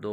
2